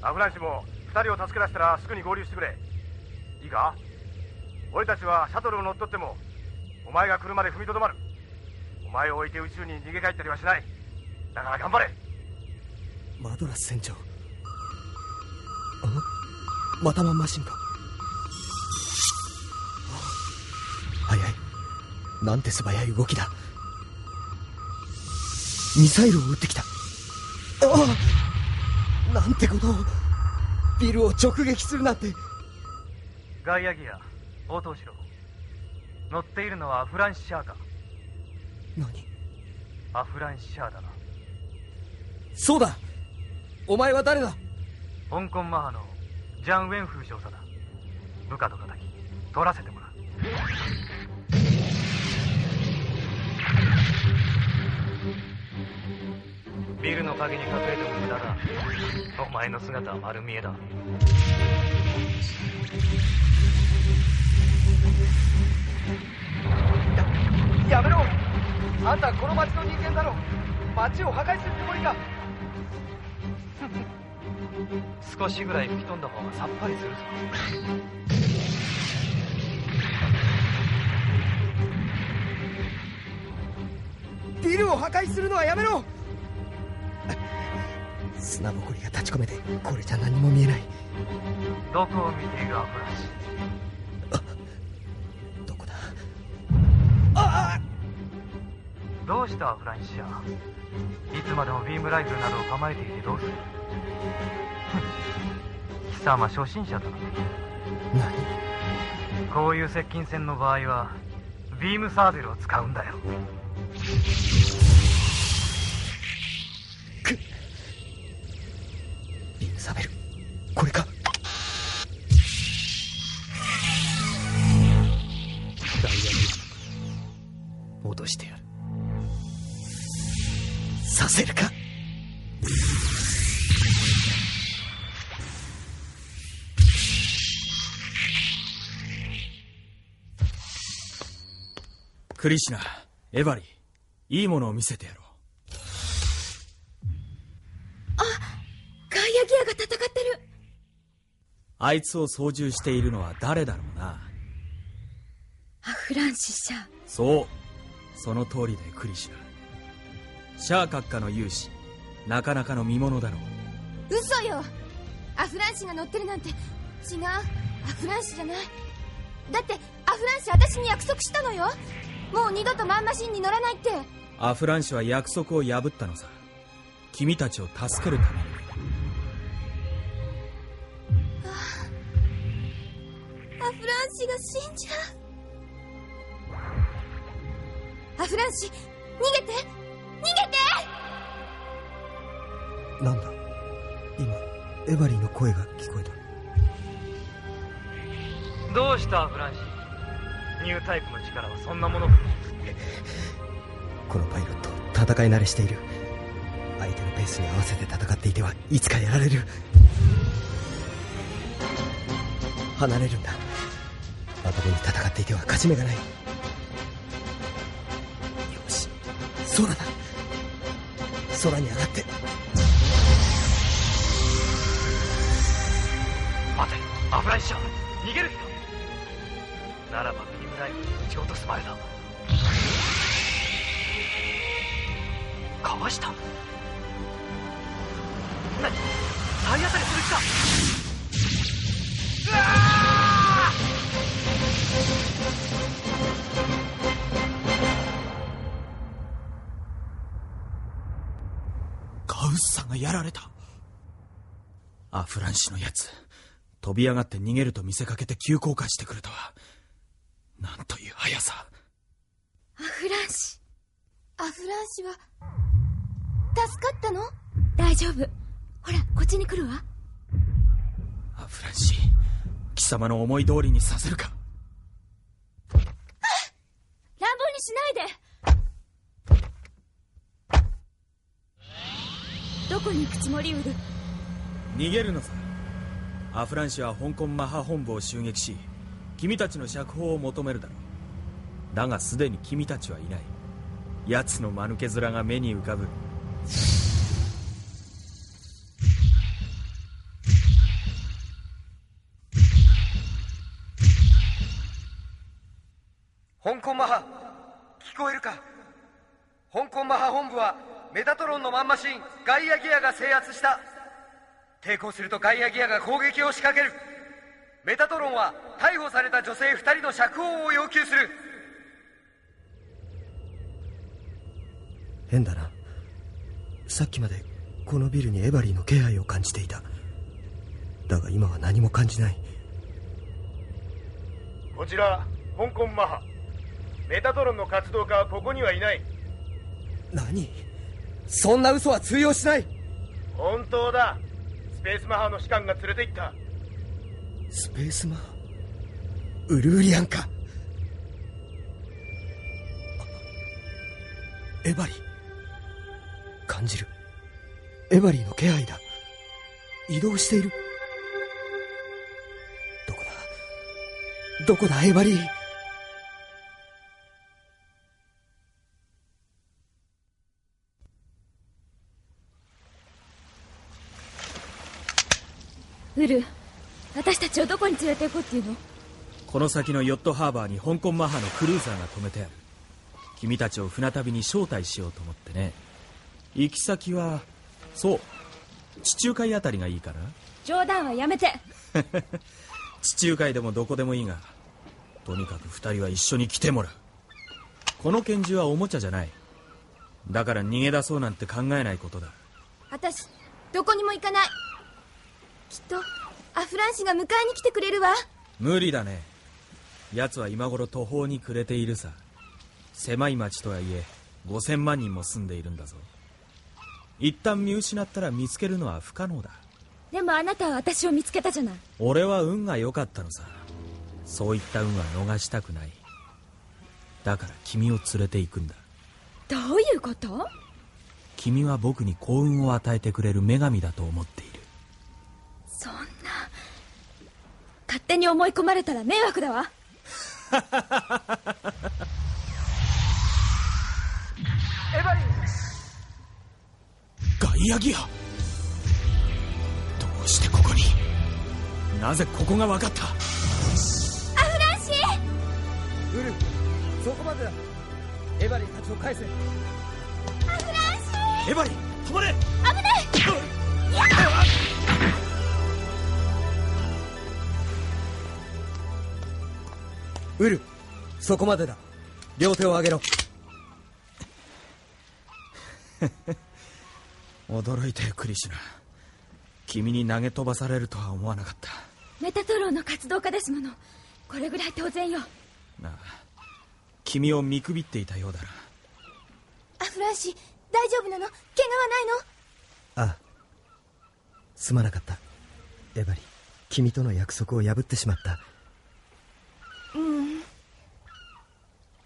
アフランシも2人を助け出したらすぐに合流してくれ。いいか？俺たちはシャトルを乗っ取ってもお前が来るまで踏みとどまる。お前を置いて宇宙に逃げ帰ったりはしない。だから頑張れ。マドラス船長。またマンマシンか。早い。なんて素早い動きだ。ミサイルを撃ってきた。なんてことを。ビルを直撃するなんて。ガイアギア、応答しろ。乗っているのはアフランシ・シャアか？何？アフランシ・シャアだな。そうだ。お前は誰だ？香港マハのジャン・ウェンフー少佐だ。部下の敵取らせてもらう。ビルの陰に隠れても無駄だ。お前の姿は丸見えだ。やめろ。あんたこの町の人間だろ。町を破壊するつもりか。少しぐらい吹き飛んだ方がさっぱりするぞ。ビルを破壊するのはやめろ。砂ぼこりが立ち込めてこれじゃ何も見えない。どこを見ているアフランシ？どこだ？どうしたアフランシア？いつまでもビームライフルなどを構えていてどうする？貴様初心者だな。何？こういう接近戦の場合はビームサーベルを使うんだよ。ビームサーベル、これか。ダイヤル戻してやる。させるか。クリシナ、エヴァリー、いいものを見せてやろう。ガイアギアが戦ってる。あいつを操縦しているのは誰だろうな。アフランシシャ。そう、その通りでクリシナ。シャー閣下の勇士、なかなかの見物だろう。嘘よ。アフランシが乗ってるなんて。違う、アフランシじゃない。だってアフランシ私に約束したのよ。もう二度とマンマシンに乗らないって。アフランシは約束を破ったのさ。君たちを助けるために。アフランシが死んじゃう。アフランシ、逃げて逃げて。なんだ今、エヴァリーの声が聞こえた。どうしたアフランシ？ニュータイプの力はそんなものか？このパイロット戦い慣れしている。相手のペースに合わせて戦っていてはいつかやられる。離れるんだ。まともに戦っていては勝ち目がない。よし、空だ。空に上がって。待て、アフランシャー、逃げる気か？ならばビームライフルに撃ち落とす前だ。かわした。何？体当たりする気か？うわあ！ガウッサがやられた。アフランシのやつ、飛び上がって逃げると見せかけて急降下してくるとは。なんという速さ。アフランシは助かったの？大丈夫。ほら、こっちに来るわ。アフランシ、貴様の思い通りにさせるか。乱暴にしないで。どこに行くつもり？ウル。逃げるのさ。アフランシは香港マハ本部を襲撃し、君たちの釈放を求めるだろう。だがすでに君たちはいない。奴の間抜け面が目に浮かぶ。香港マハ、聞こえるか？香港マハ本部はメタトロンのマンマシンガイアギアが制圧した。抵抗するとガイアギアが攻撃を仕掛ける。メタトロンは逮捕された女性2人の釈放を要求する。変だな。さっきまでこのビルにエヴァリーの気配を感じていた。だが今は何も感じない。こちら香港マハ、メタトロンの活動家はここにはいない。何？そんな嘘は通用しない。本当だ。スペースマハの士官が連れて行った。スペースマハ、ウルーリアンか。エヴァリー、感じる。エバリーの気配だ。移動している。どこだエバリー。ウル、私たちをどこに連れて行こうっていうの？この先のヨットハーバーに香港マハのクルーザーが止めてある。君たちを船旅に招待しようと思ってね。行き先はそう地中海あたりがいいかな。冗談はやめて。地中海でもどこでもいいが、とにかく2人は一緒に来てもらう。この拳銃はおもちゃじゃない。だから逃げ出そうなんて考えないことだ。私どこにも行かない。きっとアフランシが迎えに来てくれるわ。無理だね。奴は今頃途方に暮れているさ。狭い町とはいえ5000万人も住んでいるんだぞ。一旦見失ったら見つけるのは不可能だ。でもあなたは私を見つけたじゃない。俺は運が良かったのさ。そういった運は逃したくない。だから君を連れて行くんだ。どういうこと？君は僕に幸運を与えてくれる女神だと思っている。そんな、勝手に思い込まれたら迷惑だわ。エバリー。ガイアギア。どうしてここに？なぜここが分かった？アフランシー。ウル、そこまでだ。エバリーたちを返せ。アフランシー。エバリー止まれ。危ない。やっウル、そこまでだ。両手を上げろ。驚いてクリシュナ。君に投げ飛ばされるとは思わなかった。メタトロンの活動家ですもの。これぐらい当然よ。なあ、君を見くびっていたようだな。アフランシー、大丈夫なの？怪我はないの？ああ、すまなかった。エバリ、君との約束を破ってしまった。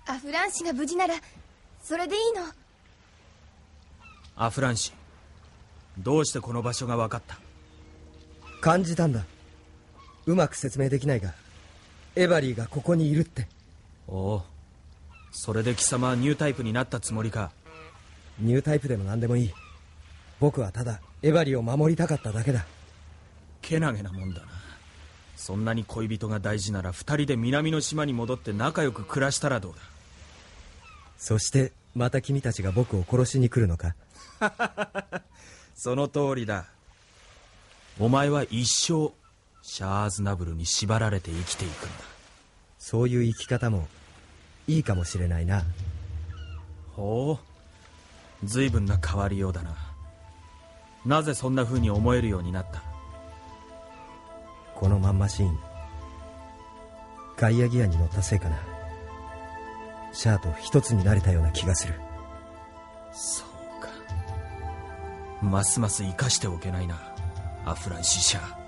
アフランシが無事ならそれでいいの。アフランシ、どうしてこの場所が分かった？感じたんだ。うまく説明できないが、エバリーがここにいるって。おお、それで貴様はニュータイプになったつもりか？ニュータイプでも何でもいい。僕はただエバリーを守りたかっただけだ。けなげなもんだな。そんなに恋人が大事なら2人で南の島に戻って仲良く暮らしたらどうだ？そしてまた君たちが僕を殺しに来るのか？その通りだ。お前は一生シャーズナブルに縛られて生きていくんだ。そういう生き方もいいかもしれないな。ほう、随分な変わりようだな。なぜそんな風に思えるようになった？このマンマシーン、ガイアギアに乗ったせいかな。シャアと一つになれたような気がする。そうか。ますます生かしておけないな、アフランシシャア。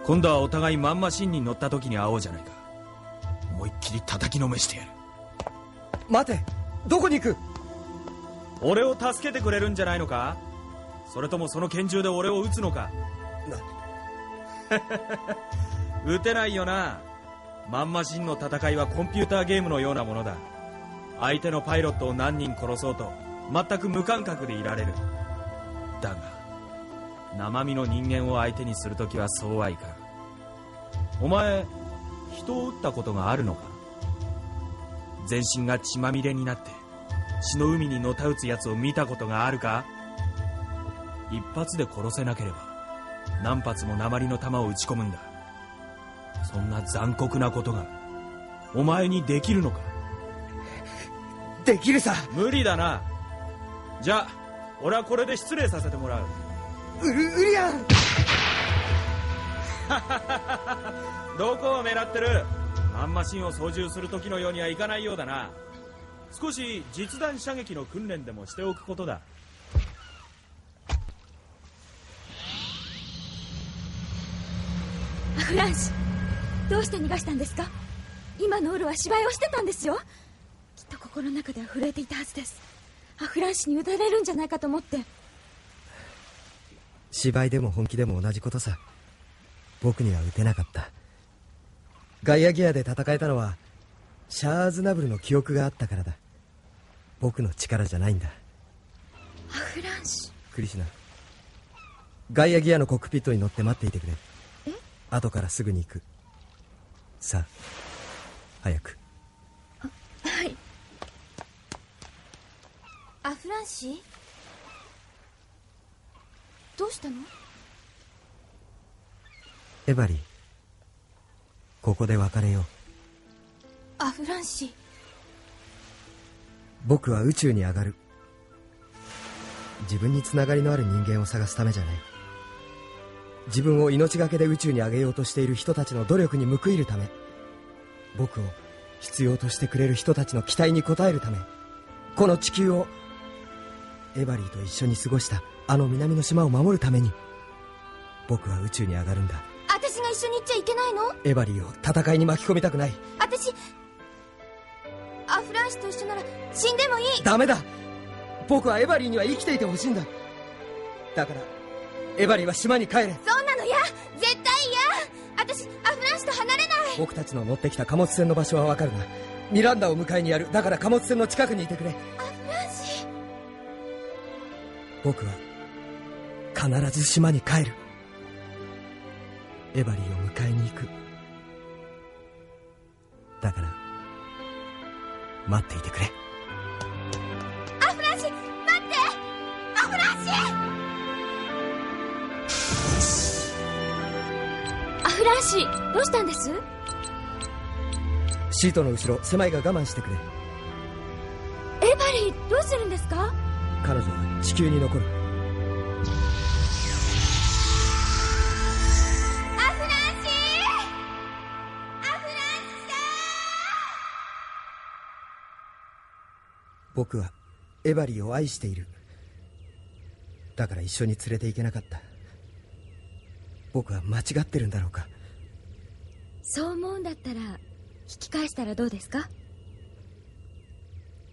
今度はお互いマンマシンに乗った時に会おうじゃないか。思いっきり叩きのめしてやる。待て、どこに行く？俺を助けてくれるんじゃないのか？それともその拳銃で俺を撃つのか？撃てないよな。マンマシンの戦いはコンピューターゲームのようなものだ。相手のパイロットを何人殺そうと全く無感覚でいられる。だが生身の人間を相手にするときはそうはいかん。お前、人を撃ったことがあるのか？全身が血まみれになって血の海にのたうつやつを見たことがあるか？一発で殺せなければ何発も鉛の弾を撃ち込むんだ。そんな残酷なことがお前にできるのか？できるさ。無理だな。じゃあ俺はこれで失礼させてもらう。ウリアンどこを狙ってる？マンマシンを操縦する時のようにはいかないようだな。少し実弾射撃の訓練でもしておくことだ。アフランシ、どうして逃がしたんですか？今のウルは芝居をしてたんですよ。きっと心の中では震えていたはずです。アフランシに委ねるんじゃないかと思って。芝居でも本気でも同じことさ。僕には撃てなかった。ガイアギアで戦えたのはシャア・ズナブルの記憶があったからだ。僕の力じゃないんだ。アフランシ。クリシュナ、ガイアギアのコックピットに乗って待っていてくれ。え？後からすぐに行く。さあ早く。はい。アフランシ、どうしたの？エバリー、ここで別れよう。アフランシ。僕は宇宙に上がる。自分につながりのある人間を探すためじゃない。自分を命がけで宇宙に上げようとしている人たちの努力に報いるため、僕を必要としてくれる人たちの期待に応えるため、この地球をエバリーと一緒に過ごしたあの南の島を守るために、僕は宇宙に上がるんだ。私が一緒に行っちゃいけないの？エバリーを戦いに巻き込みたくない。私、アフランシと一緒なら死んでもいい。ダメだ。僕はエバリーには生きていてほしいんだ。だからエバリーは島に帰れ。そんなの嫌、絶対嫌。私アフランシと離れない。僕たちの乗ってきた貨物船の場所は分かるな。ミランダを迎えにやる。だから貨物船の近くにいてくれ。アフランシ。僕は必ず島に帰る。エバリーを迎えに行く。だから待っていてくれ。アフランシ、待って。アフランシ。アフランシ、どうしたんです？シートの後ろ、狭いが我慢してくれ。エバリー、どうするんですか？彼女は地球に残る。僕はエバリーを愛している。だから一緒に連れて行けなかった。僕は間違ってるんだろうか。そう思うんだったら引き返したらどうですか？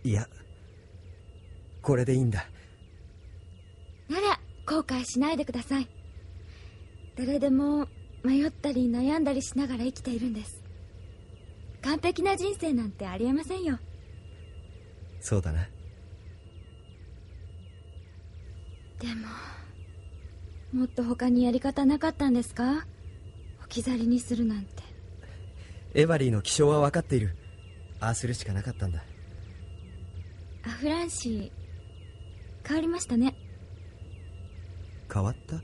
いや、これでいいんだ。なら後悔しないでください。誰でも迷ったり悩んだりしながら生きているんです。完璧な人生なんてありえませんよ。そうだな。でももっと他にやり方なかったんですか？置き去りにするなんて。エバリーの気性は分かっている。ああするしかなかったんだ。アフランシ変わりましたね。変わった？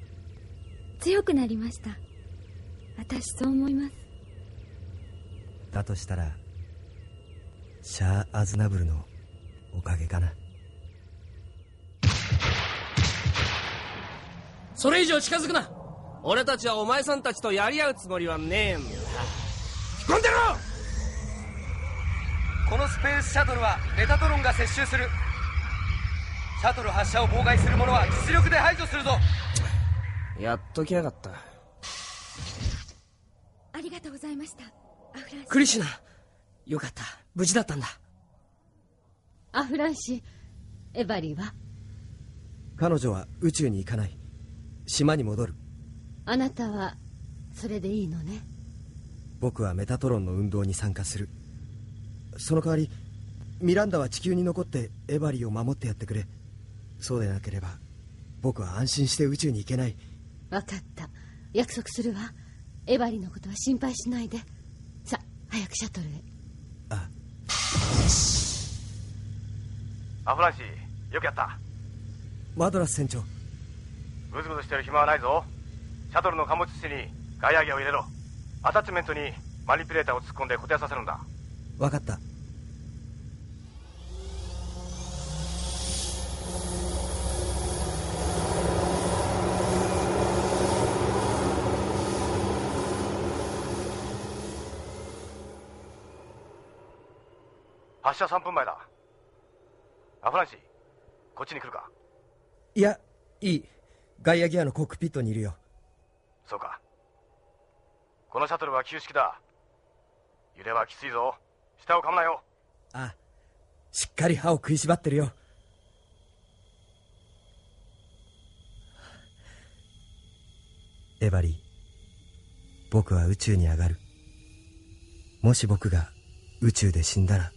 強くなりました。私そう思います。だとしたらシャア・アズナブルのおかげかな。それ以上近づくな。俺たちはお前さんたちとやり合うつもりはねえんだ。引っ込んでろ。このスペースシャトルはメタトロンが接収する。シャトル発射を妨害する者は実力で排除するぞ。やっときやがった。ありがとうございました、アフランシ。クリシュナ、よかった、無事だったんだ。アフランシ、エバリーは？彼女は宇宙に行かない。島に戻る。あなたはそれでいいのね？僕はメタトロンの運動に参加する。その代わりミランダは地球に残ってエバリーを守ってやってくれ。そうでなければ僕は安心して宇宙に行けない。分かった、約束するわ。エバリーのことは心配しないで。さあ早くシャトルへ。あアフランシー、よくやった。マドラス船長、ムズムズしてる暇はないぞ。シャトルの貨物室にガイアギアを入れろ。アタッチメントにマニピュレーターを突っ込んで固定させるんだ。分かった。発射3分前だ。アフランシー、こっちに来るか？いや、いい。ガイアギアのコックピットにいるよ。そうか。このシャトルは旧式だ。揺れはきついぞ。下を噛むなよ。ああ、しっかり歯を食いしばってるよ。エバリー、僕は宇宙に上がる。もし僕が宇宙で死んだら、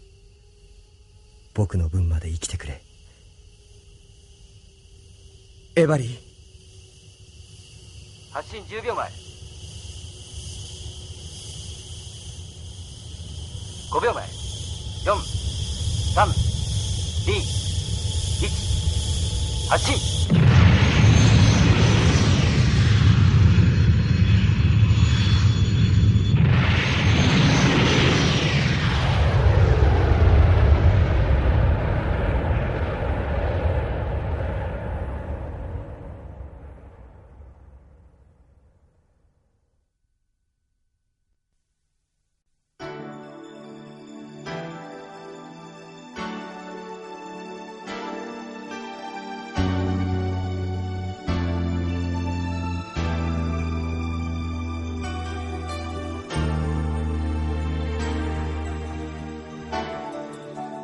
僕の分まで生きてくれ。エバリー。発進10秒前。5秒前。4、3、2、1、発進。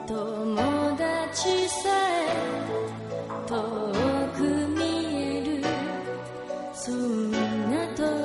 友達さえ遠く見える、そんな時